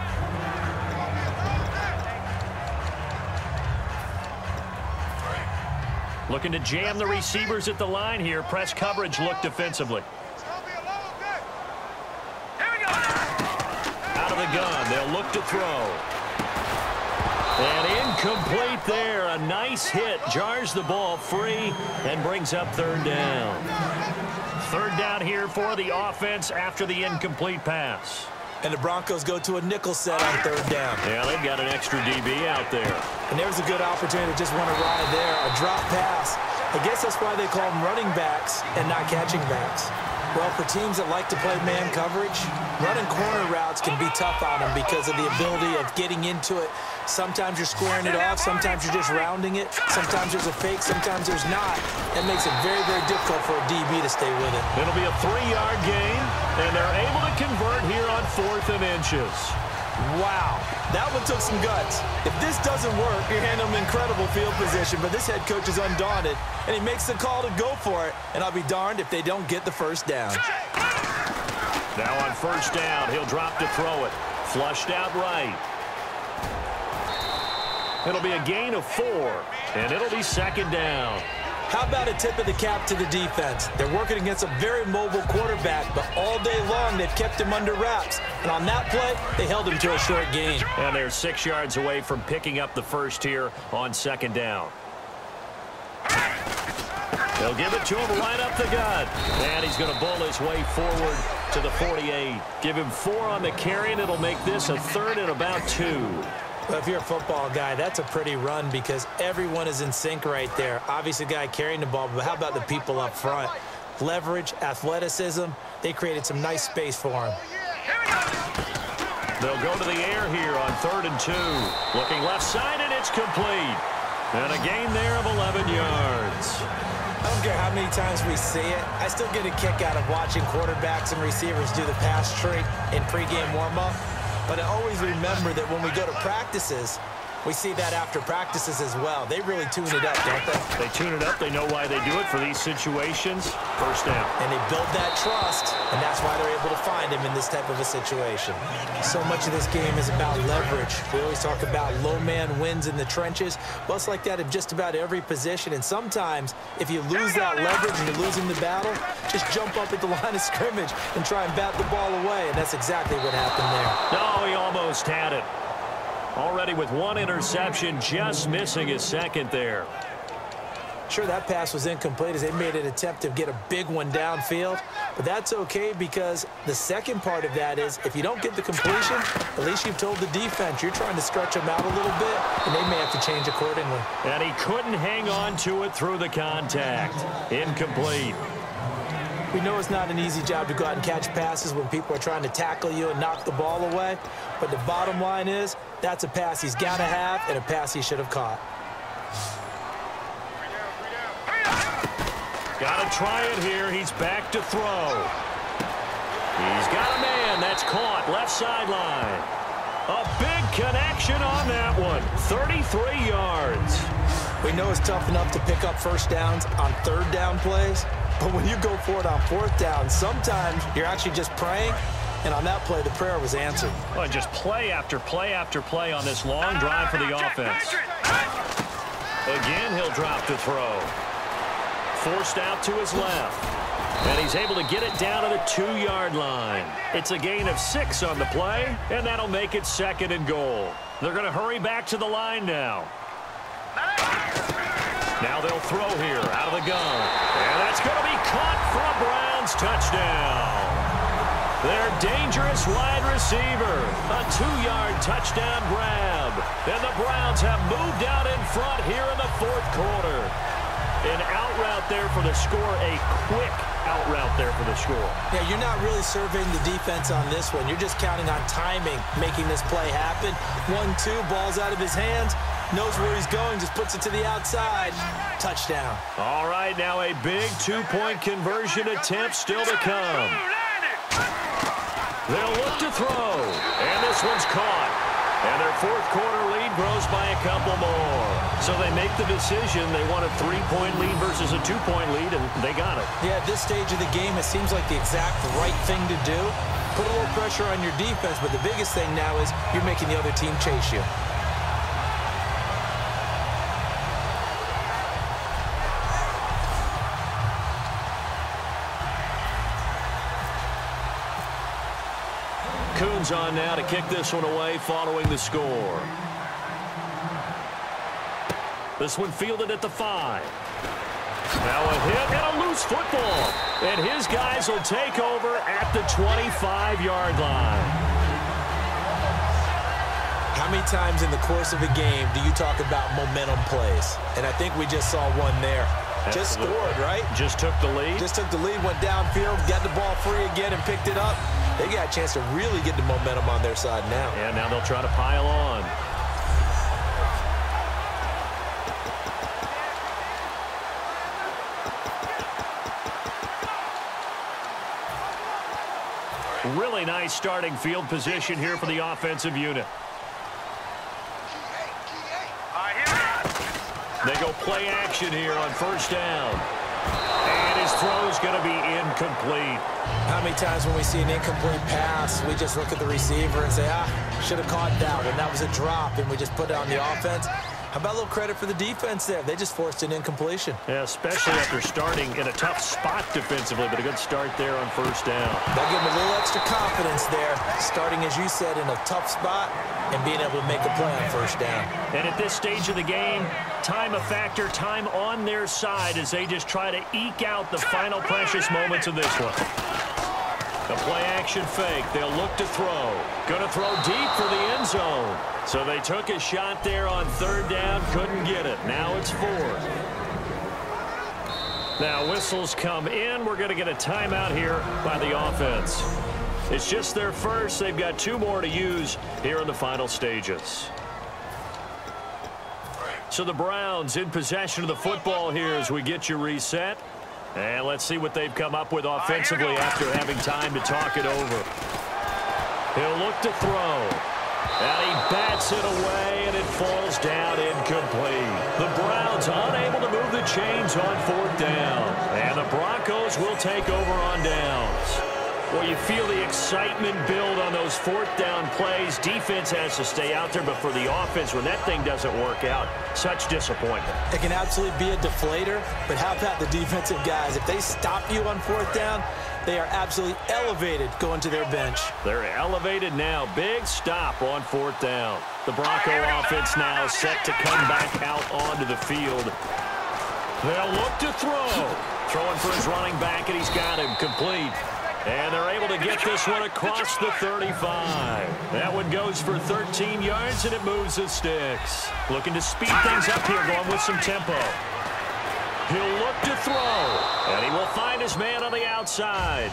B: Looking to jam the receivers at the line here. Press coverage look defensively. Out of the gun. They'll look to throw. And incomplete there. A nice hit. Jars the ball free and brings up third down. Third down here for the offense after the incomplete pass.
A: And the Broncos go to a nickel set on third down.
B: Yeah, they've got an extra DB out there.
A: And there's a good opportunity to just want to ride there. A drop pass. I guess that's why they call them running backs and not catching backs. Well, for teams that like to play man coverage, running corner routes can be tough on them because of the ability of getting into it. Sometimes you're squaring it off. Sometimes you're just rounding it. Sometimes there's a fake. Sometimes there's not. That makes it very, very difficult for a DB to stay with it.
B: It'll be a 3-yard gain, and they're able to convert here on 4th and inches.
A: Wow, that one took some guts. If this doesn't work, you're handling incredible field position, but this head coach is undaunted, and he makes the call to go for it, and I'll be darned if they don't get the first down.
B: Now on first down, he'll drop to throw it. Flushed out right. It'll be a gain of 4, and it'll be second down.
A: How about a tip of the cap to the defense? They're working against a very mobile quarterback, but all day long they've kept him under wraps. And on that play, they held him to a short gain.
B: And they're 6 yards away from picking up the first here on second down. They'll give it to him right up the gut. And he's going to bull his way forward to the 48. Give him 4 on the carry, and it'll make this a 3rd and about 2.
A: Well, if you're a football guy, that's a pretty run because everyone is in sync right there. Obviously, the guy carrying the ball, but how about the people up front? Leverage, athleticism, they created some nice space for him.
B: They'll go to the air here on 3rd and 2. Looking left side, and it's complete. And a gain there of 11 yards.
A: I don't care how many times we see it. I still get a kick out of watching quarterbacks and receivers do the pass tree in pregame warm-up. But I always remember that when we go to practices, we see that after practices as well. They really tune it up, don't they?
B: They tune it up. They know why they do it for these situations. First down.
A: And they build that trust, and that's why they're able to find him in this type of a situation. So much of this game is about leverage. We always talk about low man wins in the trenches. Well, it's like that in just about every position. And sometimes, if you lose that leverage and you're losing the battle, just jump up at the line of scrimmage and try and bat the ball away. And that's exactly what happened there.
B: No, he almost had it. Already with 1 interception, just missing his second there.
A: Sure, that pass was incomplete as they made an attempt to get a big one downfield. But that's okay because the second part of that is if you don't get the completion, at least you've told the defense you're trying to stretch them out a little bit, and they may have to change accordingly.
B: And he couldn't hang on to it through the contact. Incomplete.
A: We know it's not an easy job to go out and catch passes when people are trying to tackle you and knock the ball away. But the bottom line is that's a pass he's got to have and a pass he should have caught.
B: Got to try it here. He's back to throw. He's got a man. That's caught. Left sideline. A big connection on that one. 33 yards.
A: We know it's tough enough to pick up first downs on third down plays. But when you go for it on fourth down, sometimes you're actually just praying, and on that play, the prayer was answered.
B: Well, just play after play after play on this long drive for the offense. Again, he'll drop to throw. Forced out to his left. And he's able to get it down to the 2-yard line. It's a gain of 6 on the play, and that'll make it 2nd and goal. They're going to hurry back to the line now. Now they'll throw here out of the gun. And that's going to be caught for a Browns touchdown. Their dangerous wide receiver. A 2-yard touchdown grab. And the Browns have moved out in front here in the 4th quarter. An out route there for the score. A quick out route there for the score.
A: Yeah, you're not really surveying the defense on this one. You're just counting on timing, making this play happen. 1-2, ball's out of his hands. Knows where he's going, just puts it to the outside. Touchdown.
B: All right, now a big 2-point conversion attempt still to come. They'll look to throw, and this one's caught. And their 4th quarter lead grows by a couple more. So they make the decision. They want a 3-point lead versus a 2-point lead, and they got it.
A: Yeah, at this stage of the game, it seems like the exact right thing to do. Put a little pressure on your defense, but the biggest thing now is you're making the other team chase you.
B: Browns on now to kick this one away following the score. This one fielded at the 5. Now a hit and a loose football. And his guys will take over at the 25-yard line.
A: How many times in the course of a game do you talk about momentum plays? And I think we just saw one there.
B: Absolutely.
A: Just scored, right?
B: Just took the lead.
A: Just took the lead, went downfield, got the ball free again and picked it up. They got a chance to really get the momentum on their side now.
B: And now they'll try to pile on. Really nice starting field position here for the offensive unit. They go play action here on first down. And his throw is going to be incomplete.
A: How many times when we see an incomplete pass, we just look at the receiver and say, should have caught that one. That was a drop, and we just put it on the offense. How about a little credit for the defense there? They just forced an incompletion.
B: Yeah, especially after starting in a tough spot defensively, but a good start there on first down.
A: They'll give them a little extra confidence there, starting, as you said, in a tough spot and being able to make a play on first down. And
B: at this stage of the game, time a factor, time on their side as they just try to eke out the final precious moments of this one. A play-action fake. They'll look to throw. Going to throw deep for the end zone. So they took a shot there on third down, couldn't get it. Now it's fourth. Now whistles come in. We're going to get a timeout here by the offense. It's just their first. They've got 2 more to use here in the final stages. So the Browns in possession of the football here as we get you reset. And let's see what they've come up with offensively after having time to talk it over. He'll look to throw. And he bats it away, and it falls down incomplete. The Browns unable to move the chains on fourth down. And the Broncos will take over on downs. Well, you feel the excitement build on those fourth down plays. Defense has to stay out there, but for the offense, when that thing doesn't work out, such disappointment.
A: It can absolutely be a deflator, but how about the defensive guys? If they stop you on fourth down, they are absolutely elevated going to their bench.
B: They're elevated now. Big stop on fourth down. The Bronco offense now set to come back out onto the field. They'll look to throw. Throwing for his running back, and he's got him complete. And they're able to get this one across the 35. That one goes for 13 yards, and it moves the sticks. Looking to speed things up here, going with some tempo. He'll look to throw, and he will find his man on the outside.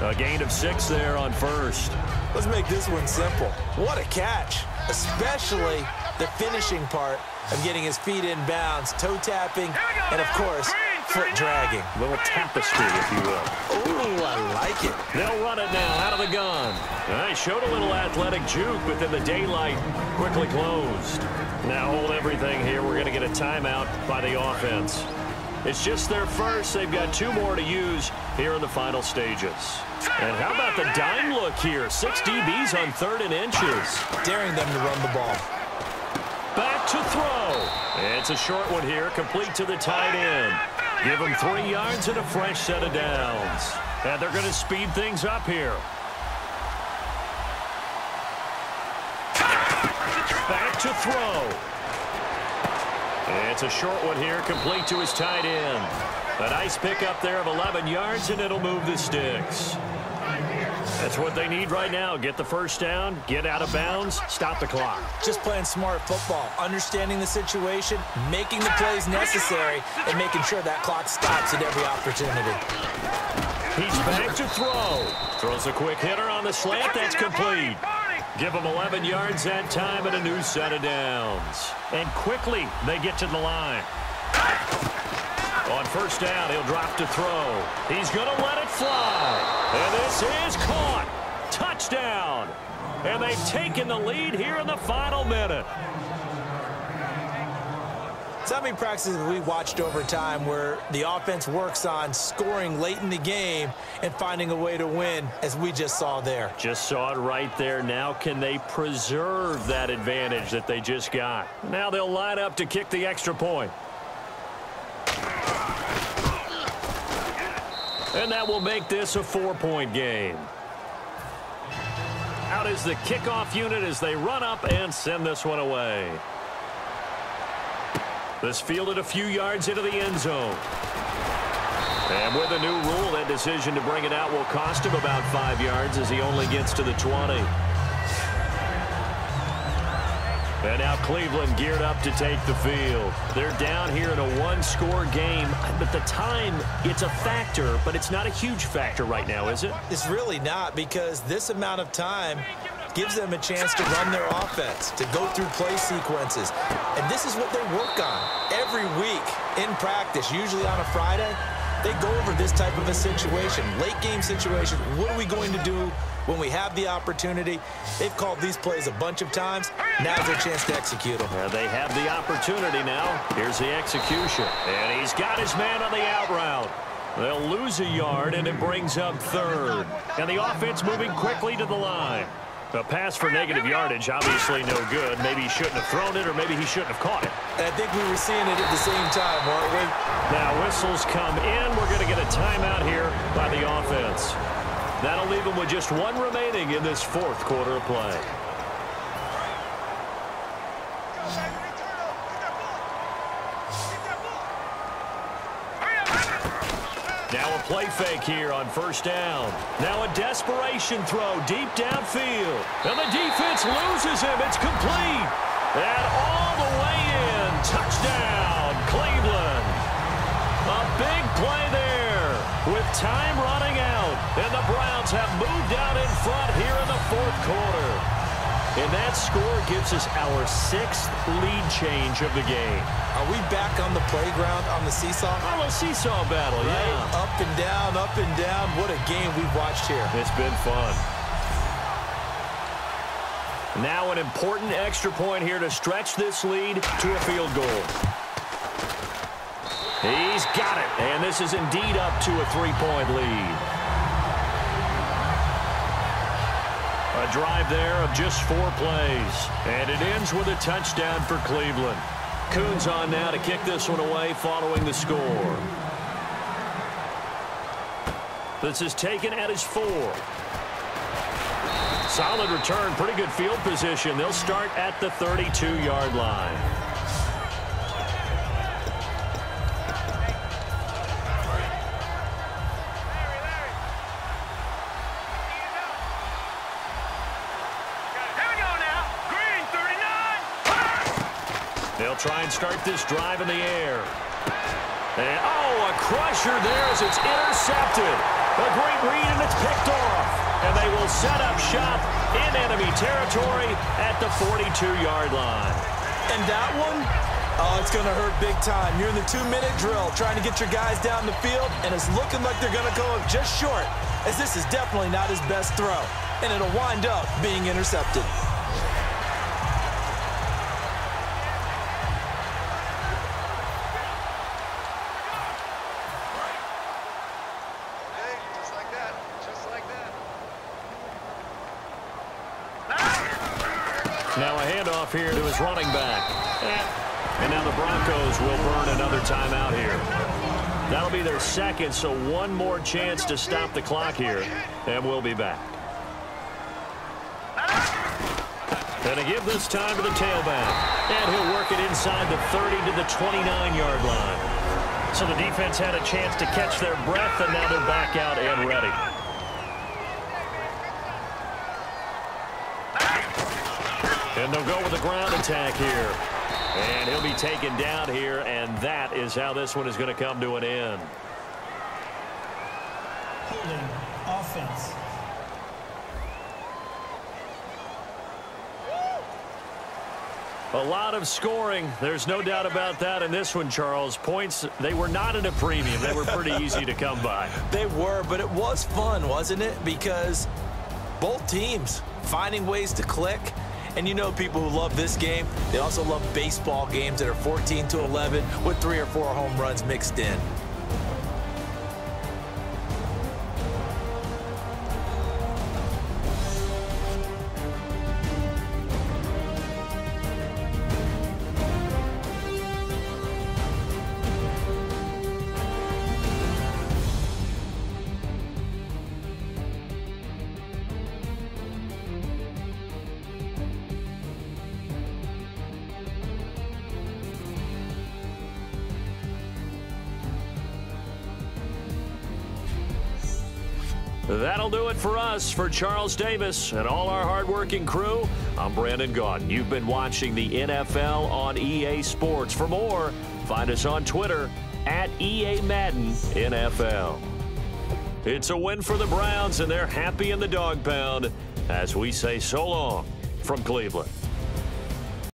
B: A gain of 6 there on first.
A: Let's make this one simple. What a catch, especially the finishing part of getting his feet in bounds, toe tapping, and, of course, foot dragging.
B: A little tapestry, if you will.
A: Ooh, I like it.
B: They'll run it now out of the gun. They showed a little athletic juke, but then the daylight quickly closed. Now hold everything here. We're going to get a timeout by the offense. It's just their first. They've got 2 more to use here in the final stages. And how about the dime look here? 6 DBs on 3rd and inches.
A: Daring them to run the ball.
B: Back to throw. It's a short one here, complete to the tight end. Give him 3 yards and a fresh set of downs. And they're going to speed things up here. Back to throw. It's a short one here, complete to his tight end. A nice pickup there of 11 yards, and it'll move the sticks. That's what they need right now. Get the first down, get out of bounds, stop the clock.
A: Just playing smart football, understanding the situation, making the plays necessary, and making sure that clock stops at every opportunity.
B: He's back to throw. Throws a quick hitter on the slant. That's complete. Give him 11 yards that time and a new set of downs. And quickly, they get to the line. On first down, he'll drop to throw. He's going to let it fly. And this is caught. Touchdown. And they've taken the lead here in the final minute.
A: So many practices we watched over time where the offense works on scoring late in the game and finding a way to win, as we just saw there.
B: Just saw it right there. Now can they preserve that advantage that they just got? Now they'll line up to kick the extra point. And that will make this a 4-point game. Out is the kickoff unit as they run up and send this one away. This fielded a few yards into the end zone. And with a new rule, that decision to bring it out will cost him about 5 yards as he only gets to the 20. And now Cleveland geared up to take the field. They're down here in a one-score game. But the time, it's a factor, but it's not a huge factor right now, is it?
A: It's really not, because this amount of time gives them a chance to run their offense, to go through play sequences. And this is what they work on every week in practice, usually on a Friday. They go over this type of a situation, late game situation. What are we going to do when we have the opportunity? They've called these plays a bunch of times. Now's their chance to execute them.
B: They have the opportunity now. Here's the execution. And he's got his man on the out route. They'll lose a yard, and it brings up third. And the offense moving quickly to the line. A pass for negative yardage, obviously no good. Maybe he shouldn't have thrown it, or maybe he shouldn't have caught it.
A: And I think we were seeing it at the same time, weren't we?
B: Now whistles come in. We're going to get a timeout here by the offense. That'll leave them with just one remaining in this fourth quarter of play. Now a play fake here on first down. Now a desperation throw deep downfield. And the defense loses him. It's complete. And all the way in. Touchdown, Cleveland. A big play there with time running out. And the Browns have moved out in front here in the fourth quarter. And that score gives us our 6th lead change of the game.
A: Are we back on the playground on the seesaw?
B: Oh, a seesaw battle,
A: right?
B: yeah.
A: Up and down, up and down. What a game we've watched here.
B: It's been fun. Now an important extra point here to stretch this lead to a field goal. He's got it. And this is indeed up to a 3-point lead. A drive there of just 4 plays. And it ends with a touchdown for Cleveland. Coons on now to kick this one away following the score. This is taken at his 4. Solid return, pretty good field position. They'll start at the 32-yard line. They'll try and start this drive in the air. And, oh, a crusher there as it's intercepted. A great read, and it's picked off. And they will set up shop in enemy territory at the 42-yard line.
A: And that one, oh, it's going to hurt big time. You're in the 2-minute drill trying to get your guys down the field, and it's looking like they're going to go just short, as this is definitely not his best throw. And it'll wind up being intercepted.
B: Now a handoff here to his running back. And now the Broncos will burn another timeout here. That'll be their second, so one more chance to stop the clock here. And we'll be back. And to give this time to the tailback. And he'll work it inside the 30 to the 29-yard line. So the defense had a chance to catch their breath, and now they're back out and ready. And they'll go with a ground attack here. And he'll be taken down here, and that is how this one is going to come to an end.
E: Holding offense.
B: A lot of scoring. There's no doubt about that in this one, Charles. Points, they were not at a premium. They were pretty easy to come by.
A: They were, but it was fun, wasn't it? Because both teams finding ways to click. And you know people who love this game, they also love baseball games that are 14-11 with 3 or 4 home runs mixed in.
B: That'll do it for us. For Charles Davis and all our hardworking crew, I'm Brandon Gaudin. You've been watching the NFL on EA Sports. For more, find us on Twitter at EA Madden NFL. It's a win for the Browns, and they're happy in the dog pound as we say so long from Cleveland.